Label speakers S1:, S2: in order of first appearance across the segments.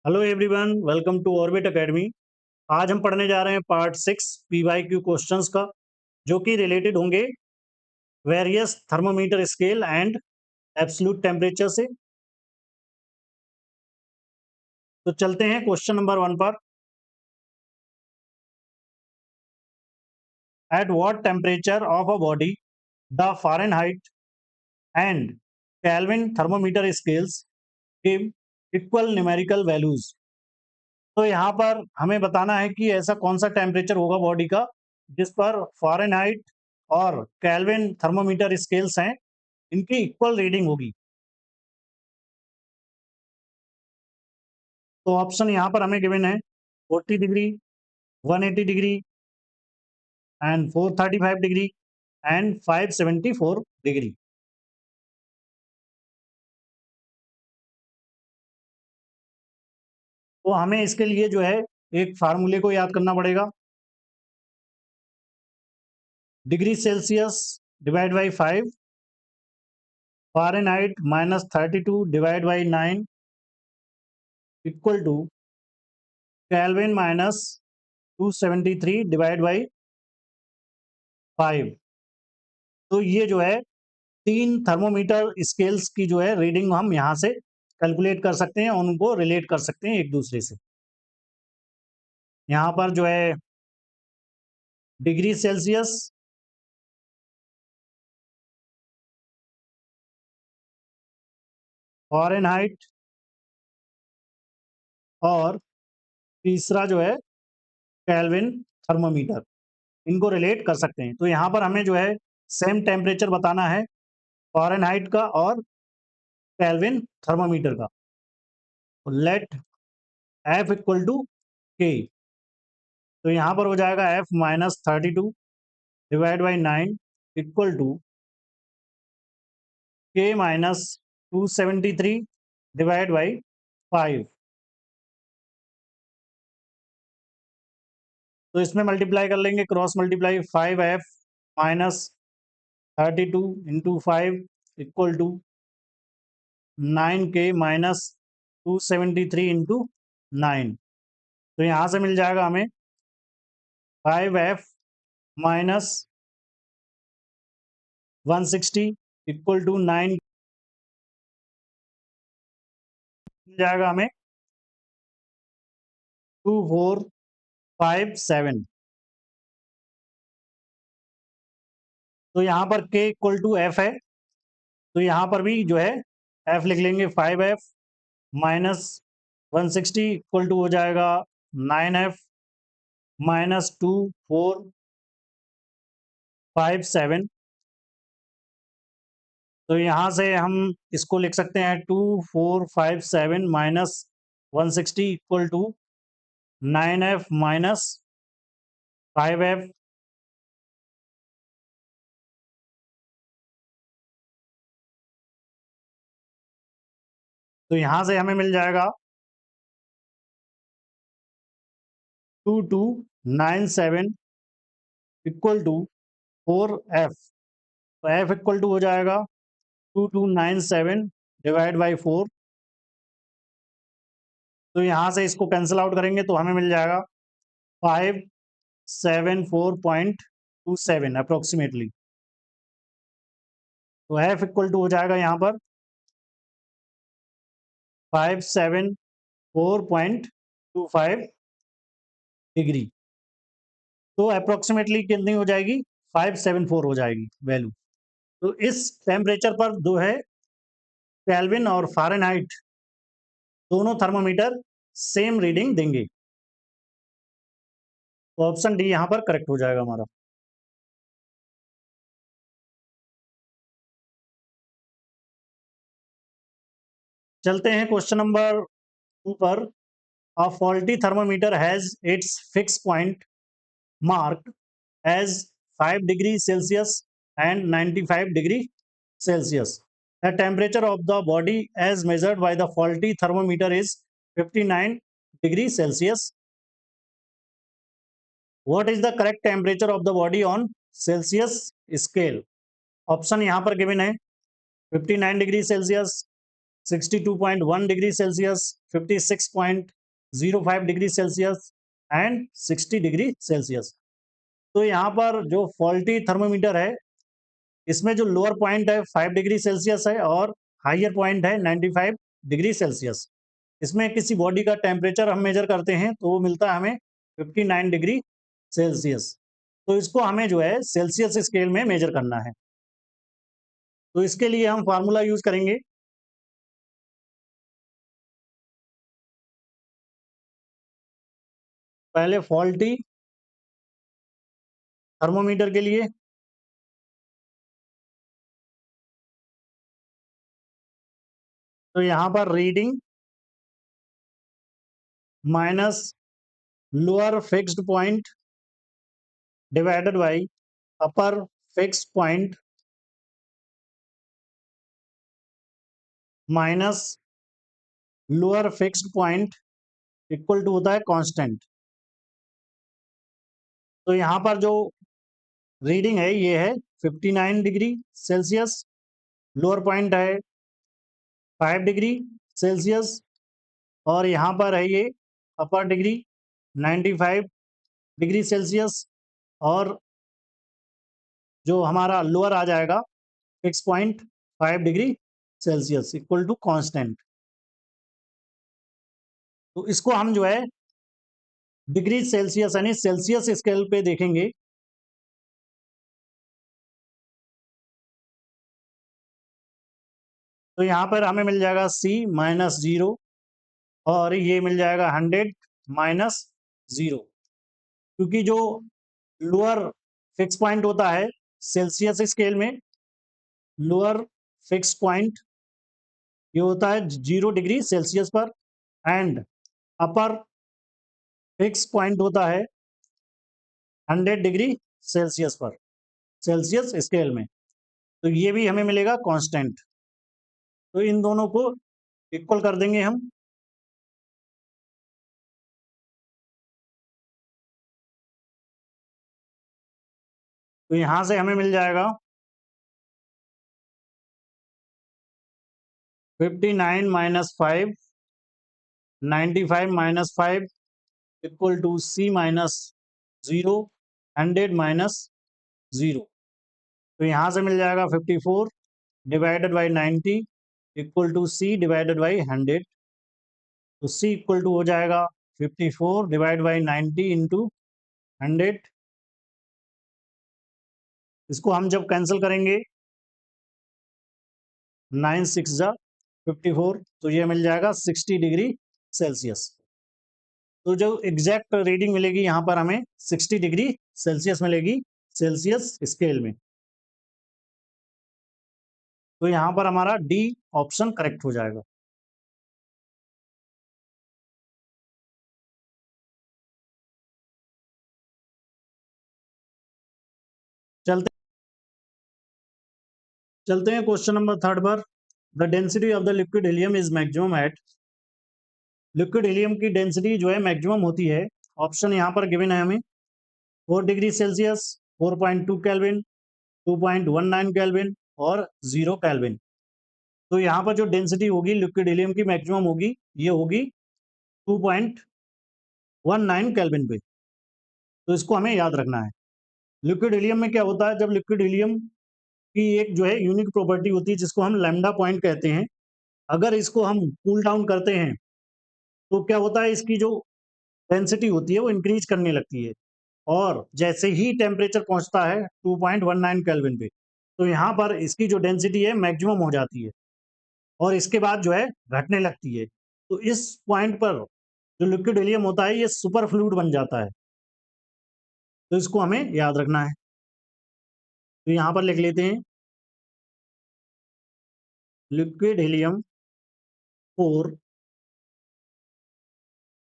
S1: Hello everyone, welcome to Orbit Academy. आज हम पढ़ने जा रहे हैं पार्ट 6 पीवाईक्यू क्वेश्चंस का, जो कि रिलेटेड होंगे various thermometer scale and absolute temperature से। तो चलते हैं क्वेश्चन नंबर 1 पर। At what temperature of a body the Fahrenheit and kelvin thermometer scales give equal numerical values. तो यहाँ पर हमें बताना है कि ऐसा कौन सा टेम्परेचर होगा बॉडी का जिस पर फ़ारेनहाइट और केल्विन थर्मोमीटर स्केल्स हैं, इनकी इक्वल रीडिंग होगी। तो ऑप्शन यहाँ पर हमें गिवन है 40 degree, 180 degree and 435 degree and 574 degree. तो हमें इसके लिए जो है एक फार्मूले को याद करना पड़ेगा। Degree Celsius divide by 5, Fahrenheit -32 divide by 9 equal to Kelvin -273 divide by 5। तो ये जो है 3 थर्मोमीटर स्केल्स की जो है रीडिंग हम यहाँ से कैलकुलेट कर सकते हैं और उनको रिलेट कर सकते हैं एक दूसरे से। यहाँ पर जो है डिग्री सेल्सियस, फ़ारेनहाइट और तीसरा जो है केल्विन थर्मामीटर, इनको रिलेट कर सकते हैं। तो यहाँ पर हमें जो है सेम टेम्परेचर बताना है फ़ारेनहाइट का और केल्विन थर्मामीटर का। Let F equal to K. तो यहाँ पर हो जाएगा F -32 divide by 9 equal to K -273 divide by 5। तो इसमें मल्टीप्लाई कर लेंगे, cross multiply 5f -32 into 5 equal to 9k -273 into 9। तो यहाँ से मिल जाएगा हमें 5f माइनस 160 इक्वल टू 9 मिल जाएगा हमें 2457। तो यहाँ पर k इक्वल टू एफ है, तो यहाँ पर भी जो है f लिख लेंगे 5f माइनस 160 इक्वल टू हो जाएगा 9f -2457। तो यहाँ से हम इसको लिख सकते हैं 2457 minus 160 equal to 9f minus 5f। तो यहाँ से हमें मिल जाएगा 2297 इक्वल टू 4f। तो f इक्वल टू हो जाएगा 2297 डिवाइड बाई 4। तो यहाँ से इसको कैंसिल आउट करेंगे तो हमें मिल जाएगा 574.27 अप्रोक्सीमेटली। तो f इक्वल टू हो जाएगा यहाँ पर 574.25 डिग्री। तो अप्रोक्सीमेटली कितनी हो जाएगी, 574 हो जाएगी वैल्यू। तो इस टेम्परेचर पर जो है केल्विन और फ़ारेनहाइट दोनों थर्मामीटर सेम रीडिंग देंगे। तो ऑप्शन डी यहाँ पर करेक्ट हो जाएगा हमारा। चलते हैं क्वेश्चन नंबर 2 पर। A faulty thermometer has its fix point marked as 5 degree Celsius and 95 degree Celsius. The temperature of the body as measured by the faulty thermometer is 59 degree Celsius. What is the correct temperature of the body on Celsius scale? Option यहाँ पर given है 59 degree Celsius, 62.1 degree Celsius, 56.05 degree Celsius and 60 degree Celsius. तो यहाँ पर जो faulty thermometer है, इसमें जो लोअर पॉइंट है 5 डिग्री सेल्सियस है और हायर पॉइंट है 95 डिग्री सेल्सियस। इसमें किसी बॉडी का टेम्परेचर हम मेजर करते हैं तो वो मिलता है हमें 59 डिग्री सेल्सियस। तो इसको हमें जो है सेल्सियस स्केल में मेजर करना है। तो इसके लिए हम फार्मूला यूज करेंगे। पहले फॉल्टी थर्मोमीटर के लिए तो यहाँ पर reading minus lower fixed point divided by upper fixed point minus lower fixed point equal to होता है कांस्टेंट। तो यहाँ पर जो रीडिंग है ये है 59 डिग्री सेल्सियस, लोअर पॉइंट है 5 डिग्री सेल्सियस और यहाँ पर है ये अपर डिग्री 95 डिग्री सेल्सियस और जो हमारा लोअर आ जाएगा 6.5 degree Celsius equal to constant. तो इसको हम जो है डिग्री सेल्सियस यानी सेल्सियस स्केल पे देखेंगे। तो यहाँ पर हमें मिल जाएगा C-0 और ये मिल जाएगा 100-0, क्योंकि जो लोअर फिक्स पॉइंट होता है सेल्सियस स्केल में, लोअर फिक्स पॉइंट ये होता है 0 डिग्री सेल्सियस पर एंड अपर फिक्स पॉइंट होता है 100 डिग्री सेल्सियस पर, सेल्सियस स्केल में। तो ये भी हमें मिलेगा कांस्टेंट। तो इन दोनों को इक्वल कर देंगे हम। तो यहाँ से हमें मिल जाएगा 59 minus 5, 95 minus 5 equal to C-0, 100 minus 0। तो यहाँ से मिल जाएगा 54 divided by 90 equal to C divided by 100। तो C इक्वल टू हो जाएगा 54 डिवाइड बाई 90 इंटू 100। इसको हम जब कैंसिल करेंगे 9 6 जा 54, तो ये मिल जाएगा 60 डिग्री सेल्सियस। तो जो एग्जैक्ट रीडिंग मिलेगी यहाँ पर हमें 60 डिग्री सेल्सियस मिलेगी सेल्सियस स्केल में। तो यहाँ पर हमारा डी ऑप्शन करेक्ट हो जाएगा। चलते चलते हैं क्वेश्चन नंबर 3 पर। The density of the liquid helium is maximum at. Liquid helium की डेंसिटी जो है मैक्सिमम होती है, ऑप्शन यहाँ पर गिवन है हमें, 4 डिग्री सेल्सियस, 4.2 केल्विन, 2.19 केल्विन और 0 केल्विन। तो यहाँ पर जो डेंसिटी होगी लिक्विड हीलियम की मैक्सिमम होगी, ये होगी 2.19 केल्विन पे। तो इसको हमें याद रखना है। लिक्विड हीलियम में क्या होता है, जब लिक्विड हीलियम की एक जो है यूनिक प्रॉपर्टी होती है जिसको हम लैम्डा पॉइंट कहते हैं, अगर इसको हम कूल डाउन करते हैं तो क्या होता है, इसकी जो डेंसिटी होती है वो इंक्रीज करने लगती है और जैसे ही टेम्परेचर पहुंचता है 2.19 केल्विन पे, तो यहाँ पर इसकी जो डेंसिटी है मैक्सिमम हो जाती है और इसके बाद जो है घटने लगती है। तो इस पॉइंट पर जो लिक्विड हीलियम होता है ये सुपर फ्लूइड बन जाता है। तो इसको हमें याद रखना है। तो यहाँ पर लिख लेते हैं, liquid helium 4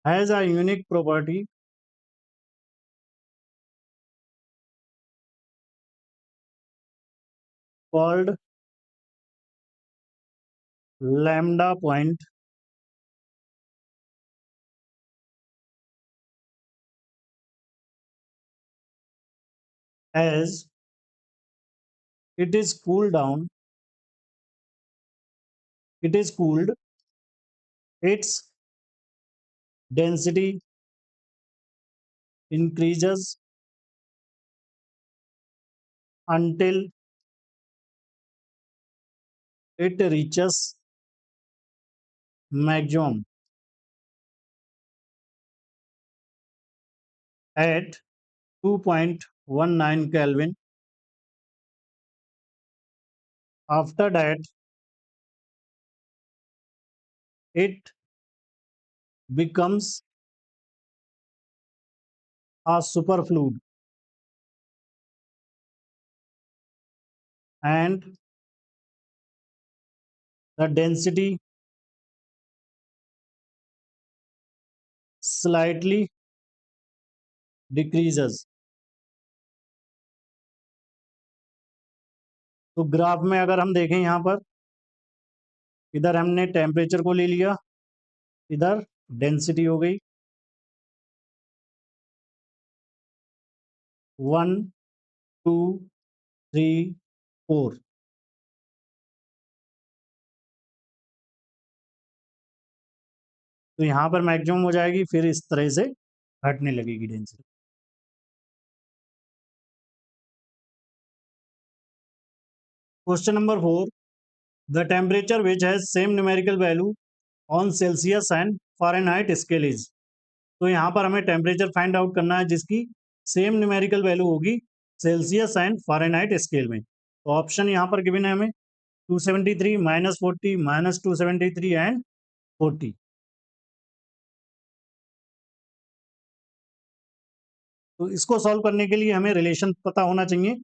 S1: has a unique property called lambda point, as it is cooled down it is cooled, its density increases until it reaches maximum at 2.19 Kelvin. After that, it becomes a superfluid and the density slightly decreases. तो graph में अगर हम देखें यहाँ पर, इधर हमने temperature को ले लिया, इधर डेंसिटी हो गई 1 2 3 4। तो यहाँ पर मैक्सिमम हो जाएगी, फिर इस तरह से घटने लगेगी density. Question number 4, the temperature which has same numerical value on Celsius and Fahrenheit scale is. तो यहाँ पर हमें टेम्परेचर फाइंड आउट करना है जिसकी सेम न्यूमेरिकल वैल्यू होगी सेल्सियस एंड फ़ारेनहाइट स्केल में। तो ऑप्शन यहाँ पर गिवन है हमें 273 -40 -273 एंड 40। तो इसको सॉल्व करने के लिए हमें रिलेशन पता होना चाहिए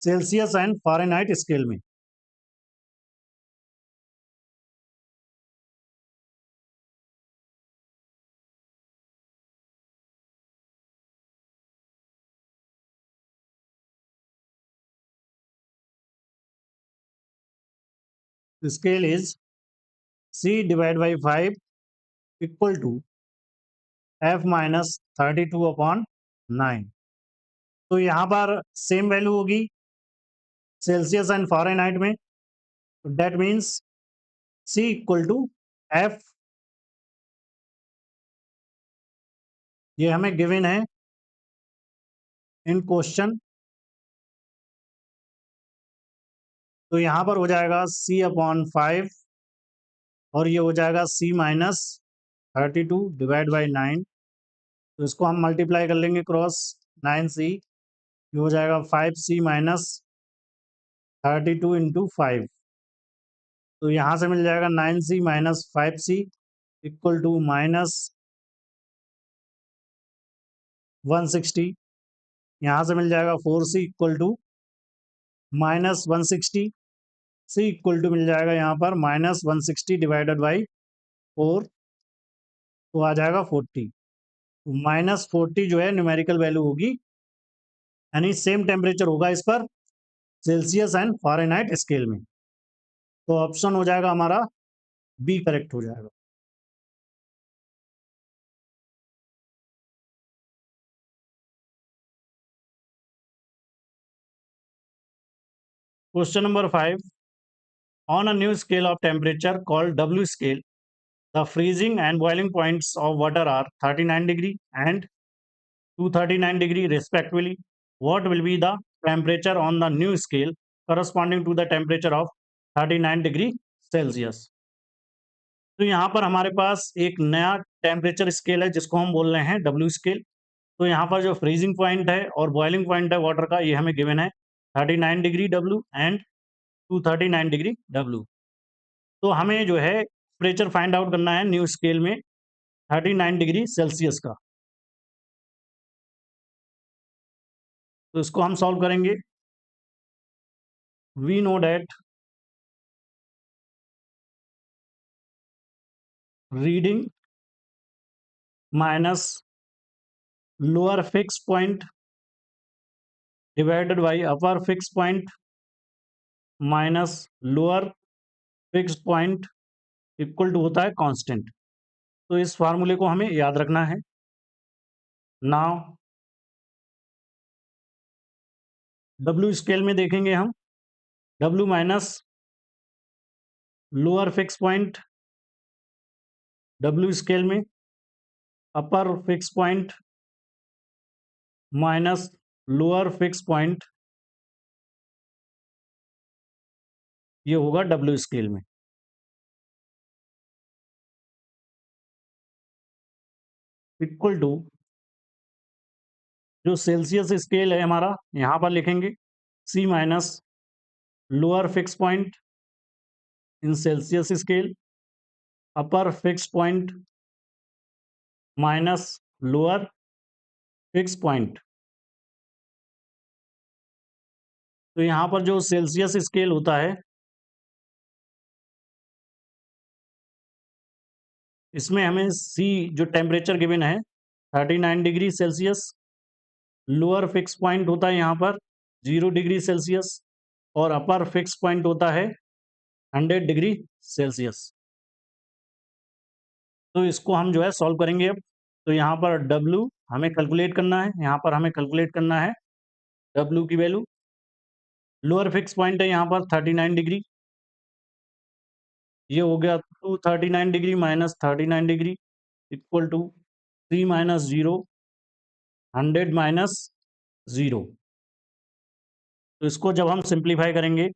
S1: सेल्सियस एंड फ़ारेनहाइट स्केल में। Scale is C/5 equal to F-32/9। तो यहाँ पर सेम वैल्यू होगी सेल्सियस एंड फ़ारेनहाइट में, तो that means C equal to F, ये हमें गिवन है इन क्वेश्चन। तो यहाँ पर हो जाएगा C/5 और ये हो जाएगा C-32/9। तो इसको हम मल्टीप्लाई कर लेंगे क्रॉस 9C, ये हो जाएगा 5C-32 इंटू 5। तो यहाँ से मिल जाएगा 9C - 5C इक्वल टू -160। यहाँ से मिल जाएगा 4C equal to -160। C equal to मिल जाएगा यहाँ पर -160 डिवाइडेड बाई 4, तो आ जाएगा 40। -40 जो है न्यूमेरिकल वैल्यू होगी, यानी सेम टेम्परेचर होगा इस पर सेल्सियस एंड फ़ारेनहाइट स्केल में। तो ऑप्शन हो जाएगा हमारा बी करेक्ट हो जाएगा। Question number 5, on a new scale of temperature called W scale, the freezing and boiling points of water are 39 degree and 239 degree respectively. What will be the temperature on the new scale corresponding to the temperature of 39 degree Celsius? तो यहाँ पर हमारे पास एक नया temperature scale है जिसको हम बोल रहे हैं W स्केल। तो यहाँ पर जो फ्रीजिंग पॉइंट है और बॉइलिंग पॉइंट है वाटर का, ये हमें गिवन है 39 degree W and 239 degree W। तो हमें जो है टेम्परेचर फाइंड आउट करना है न्यू स्केल में 39 डिग्री सेल्सियस का। तो इसको हम सॉल्व करेंगे। We know that reading minus lower fix point divided by upper fix point minus lower fix point equal to होता है कांस्टेंट। तो इस फार्मूले को हमें याद रखना है। नाउ W स्केल में देखेंगे हम, W minus lower fix point W scale में, upper fix point minus lower fix point, ये होगा W स्केल में, इक्वल टू जो सेल्सियस स्केल है हमारा यहाँ पर लिखेंगे C minus lower fix point in Celsius scale, upper fix point minus lower fix point. तो यहाँ पर जो सेल्सियस स्केल होता है, इसमें हमें C जो टेम्परेचर गिवन है 39 degree Celsius, lower fix point होता है यहाँ पर 0 डिग्री सेल्सियस और अपर फिक्स पॉइंट होता है 100 डिग्री सेल्सियस। तो इसको हम जो है सॉल्व करेंगे अब। तो यहाँ पर W हमें कैलकुलेट करना है, यहाँ पर हमें कैलकुलेट करना है W की वैल्यू। लोअर फिक्स पॉइंट है यहाँ पर 39 डिग्री, ये हो गया 239 degree minus 39 degree equal to 3 minus 0 100 minus 0। तो इसको जब हम सिंप्लीफाई करेंगे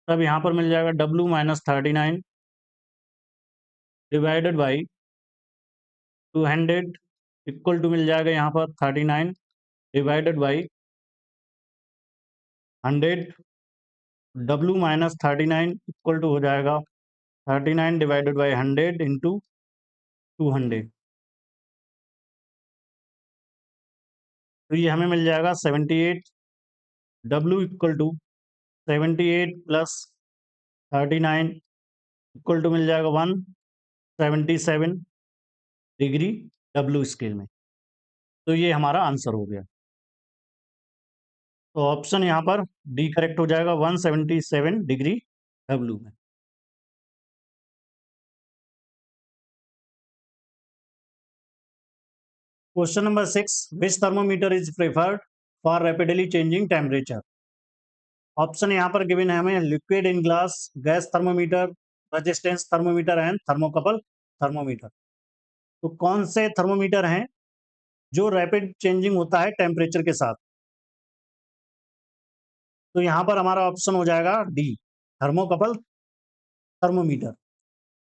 S1: तब यहाँ पर मिल जाएगा W minus 39 divided by 200 equal to मिल जाएगा यहाँ पर 39 divided by 100। W minus 39 equal to हो जाएगा 39 डिवाइडेड बाई 100 इंटू 200। तो ये हमें मिल जाएगा 78। W equal to 78 plus 39 equal to मिल जाएगा 177 डिग्री W स्केल में। तो ये हमारा आंसर हो गया। तो ऑप्शन यहाँ पर डी करेक्ट हो जाएगा 177 डिग्री W में। Question number 6, which thermometer is preferred for rapidly changing temperature. Option यहाँ पर गिवन है हमें liquid in glass, gas thermometer, resistance thermometer and thermocouple thermometer. तो कौन से थर्मोमीटर हैं जो रैपिड चेंजिंग होता है टेम्परेचर के साथ। तो यहाँ पर हमारा ऑप्शन हो जाएगा डी, थर्मोकपल थर्मोमीटर।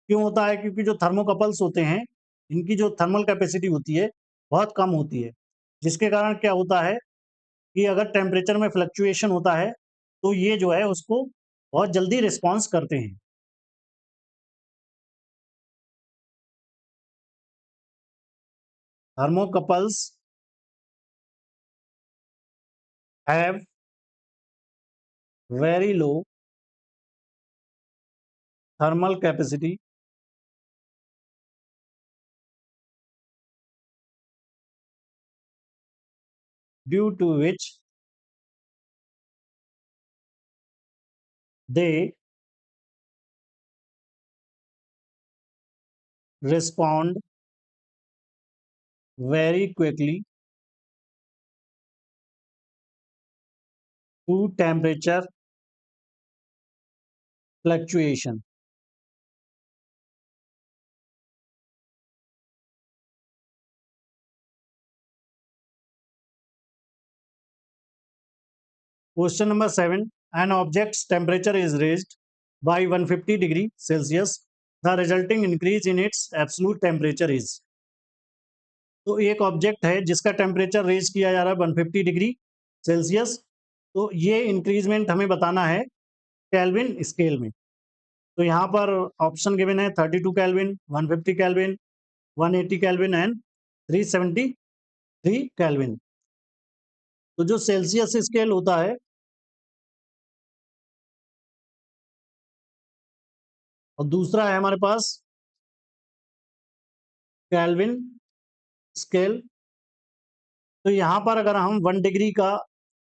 S1: क्यों होता है? क्योंकि जो थर्मोकपल्स होते हैं इनकी जो थर्मल कैपेसिटी होती है बहुत कम होती है, जिसके कारण क्या होता है कि अगर टेम्परेचर में फ्लक्चुएशन होता है तो ये जो है उसको बहुत जल्दी रिस्पॉन्स करते हैं। Thermocouples have very low thermal capacity due to which they respond very quickly to temperature fluctuation। Question number 7, an object's temperature is raised by 150 degree Celsius, the resulting increase in its absolute temperature is। तो एक object है जिसका temperature raise किया जा रहा है 150 degree Celsius, तो ये इंक्रीजमेंट हमें बताना है केल्विन स्केल में। तो यहाँ पर ऑप्शन गिवन है 32 kelvin, 150 kelvin, 180 kelvin and 373 kelvin. तो जो सेल्सियस स्केल होता है और दूसरा है हमारे पास केल्विन स्केल। तो यहाँ पर अगर हम 1 डिग्री का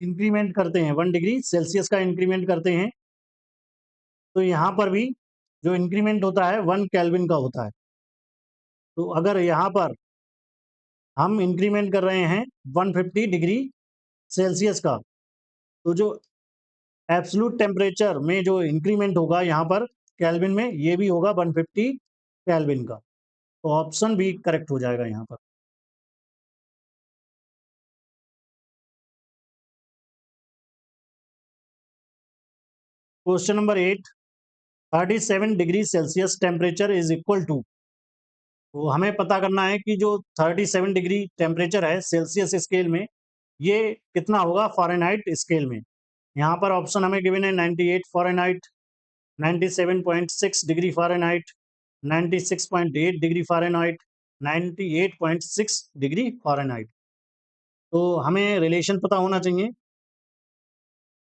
S1: इंक्रीमेंट करते हैं, 1 डिग्री सेल्सियस का इंक्रीमेंट करते हैं, तो यहाँ पर भी जो इंक्रीमेंट होता है 1 केल्विन का होता है। तो अगर यहाँ पर हम इंक्रीमेंट कर रहे हैं 150 डिग्री सेल्सियस का, तो जो एब्सोल्यूट टेम्परेचर में जो इंक्रीमेंट होगा यहाँ पर केल्विन में, ये भी होगा 150 केल्विन का। तो ऑप्शन बी करेक्ट हो जाएगा यहाँ पर। Question number 8, 37 degree Celsius temperature is equal to, तो हमें पता करना है कि जो 37 डिग्री टेम्परेचर है सेल्सियस स्केल में, ये कितना होगा फ़ारेनहाइट स्केल में। यहाँ पर ऑप्शन हमें गिवन है 98 Fahrenheit, 97.6 degree Fahrenheit, 96.8 degree Fahrenheit, 98.6 degree Fahrenheit. तो हमें रिलेशन पता होना चाहिए,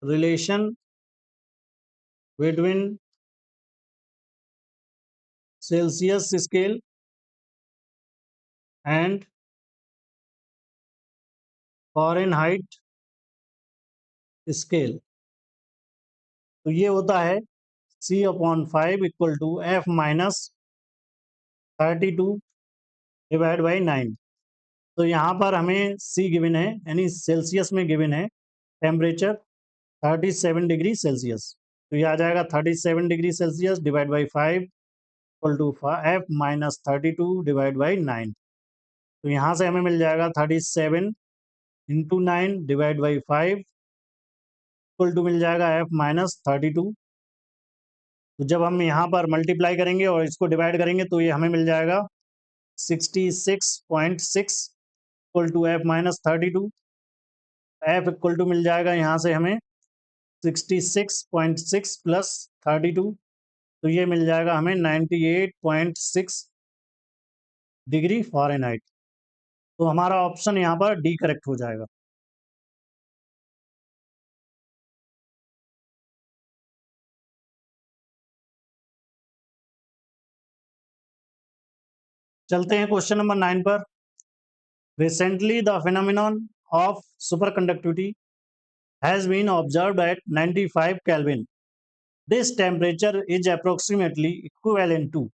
S1: relation between Celsius scale and Fahrenheit scale. तो ये होता है C/5 equal to F minus 32 divide by 9। तो यहाँ पर हमें C गिवन है, यानी सेल्सियस में गिवन है टेम्परेचर 37 डिग्री सेल्सियस। तो ये आ जाएगा 37 degree Celsius divide by 5 equal to F minus 32 divide by 9। तो यहाँ से हमें मिल जाएगा 37 into 9 divide by 5 equal to मिल जाएगा F माइनस 32। तो जब हम यहाँ पर मल्टीप्लाई करेंगे और इसको डिवाइड करेंगे तो ये हमें मिल जाएगा 66.6 equal to F minus 32। F equal to मिल जाएगा यहाँ से हमें 66.6 प्लस 32, तो ये मिल जाएगा हमें 98.6 डिग्री फ़ारेनहाइट। तो हमारा ऑप्शन यहाँ पर डी करेक्ट हो जाएगा। चलते हैं क्वेश्चन नंबर 9 पर। Recently the phenomenon of superconductivity has been observed at 95 Kelvin. This temperature is approximately equivalent to,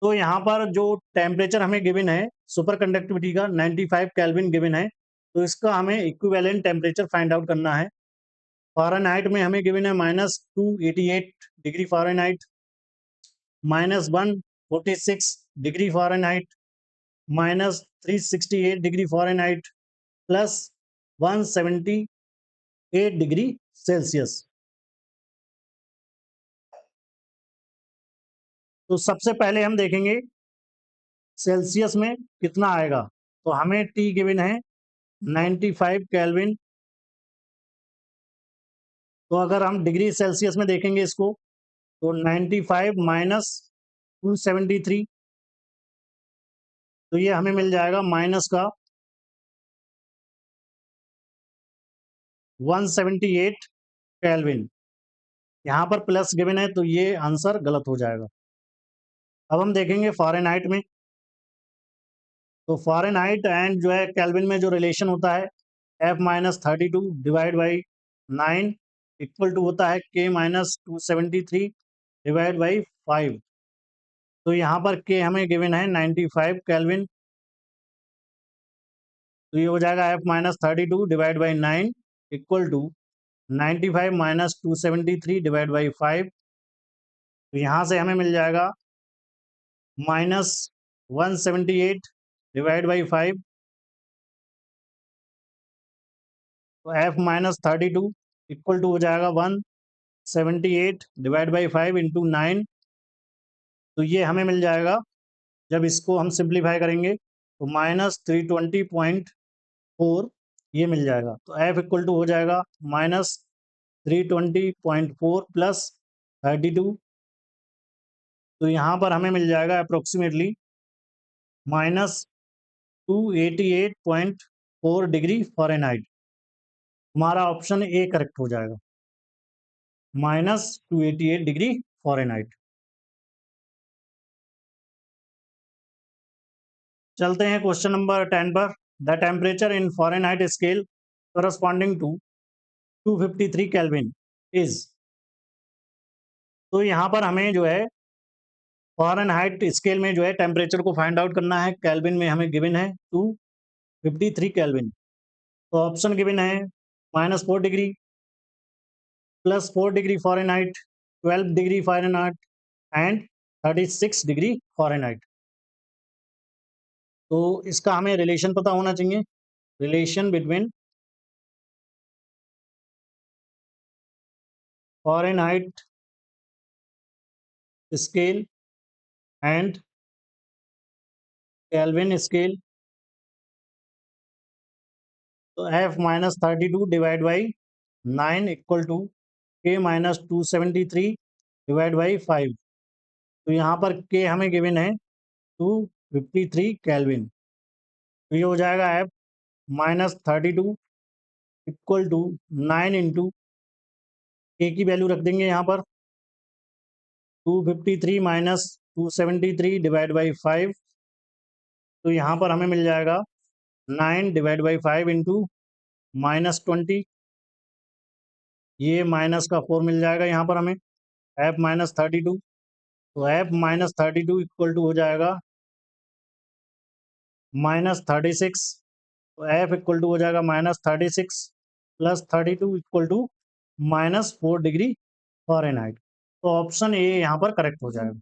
S1: तो यहाँ पर जो टेम्परेचर हमें गिवन है सुपर कंडक्टिविटी का 95 केल्विन गिवन है, तो इसका हमें इक्विवेलेंट टेम्परेचर फाइंड आउट करना है। फ़ारेनहाइट में हमें गिवन है -288 degree Fahrenheit, -146 degree Fahrenheit, -368 degree Fahrenheit, plus 178 degree Celsius. तो सबसे पहले हम देखेंगे सेल्सियस में कितना आएगा। तो हमें टी गिवन है 95 केल्विन। तो अगर हम डिग्री सेल्सियस में देखेंगे इसको, तो 95 माइनस 273, तो ये हमें मिल जाएगा माइनस का 178 केल्विन। यहाँ पर प्लस गिवन है, तो ये आंसर गलत हो जाएगा। अब हम देखेंगे फ़ारेनहाइट में। तो फ़ारेनहाइट एंड जो है केल्विन में जो रिलेशन होता है F minus 32 divide by 9 equal to होता है K माइनस 273 डिवाइड बाई 5। तो यहाँ पर K हमें गिवन है 95 केल्विन, तो ये हो जाएगा F minus 32 divide by 9 equal to 95 minus 273 divide by 5। तो यहाँ से हमें मिल जाएगा माइनस 178 डिवाइड बाई 5। तो F माइनस 32 इक्वल टू हो जाएगा 178 डिवाइड बाई 5 इंटू 9। तो ये हमें मिल जाएगा, जब इसको हम सिंप्लीफाई करेंगे तो -320.4 ये मिल जाएगा। तो F इक्वल टू हो जाएगा -320.4 प्लस 32। तो यहाँ पर हमें मिल जाएगा अप्रोक्सीमेटली -288.4 डिग्री फ़ारेनहाइट। हमारा ऑप्शन ए करेक्ट हो जाएगा, -288 डिग्री फ़ारेनहाइट। चलते हैं क्वेश्चन नंबर 10 पर। The temperature in Fahrenheit scale corresponding to 253 Kelvin is. तो यहाँ पर हमें जो है फ़ारेनहाइट स्केल में जो है टेम्परेचर को फाइंड आउट करना है। केल्विन में हमें गिवन है 253 केल्विन। तो ऑप्शन गिवन है -4 degree, +4 degree Fahrenheit, 12 degree Fahrenheit and 36 degree Fahrenheit. तो इसका हमें रिलेशन पता होना चाहिए, relation between Fahrenheit scale and Kelvin scale. तो f minus 32 divide by 9 equal to k minus 273 divide by 5। तो यहाँ पर k हमें गिवन है 253 केल्विन। तो ये हो जाएगा f minus 32 equal to 9 into k की वैल्यू रख देंगे यहाँ पर 253 माइनस 273 डिवाइड बाई 5। तो यहाँ पर हमें मिल जाएगा 9 डिवाइड बाई 5 इंटू माइनस 20, ये माइनस का 4 मिल जाएगा यहाँ पर हमें f माइनस 32। तो f माइनस 32 इक्वल टू हो जाएगा माइनस 36। तो f इक्वल टू हो जाएगा minus 36 plus 32 equal to minus 4 degree Fahrenheit. तो ऑप्शन ए यहाँ पर करेक्ट हो जाएगा।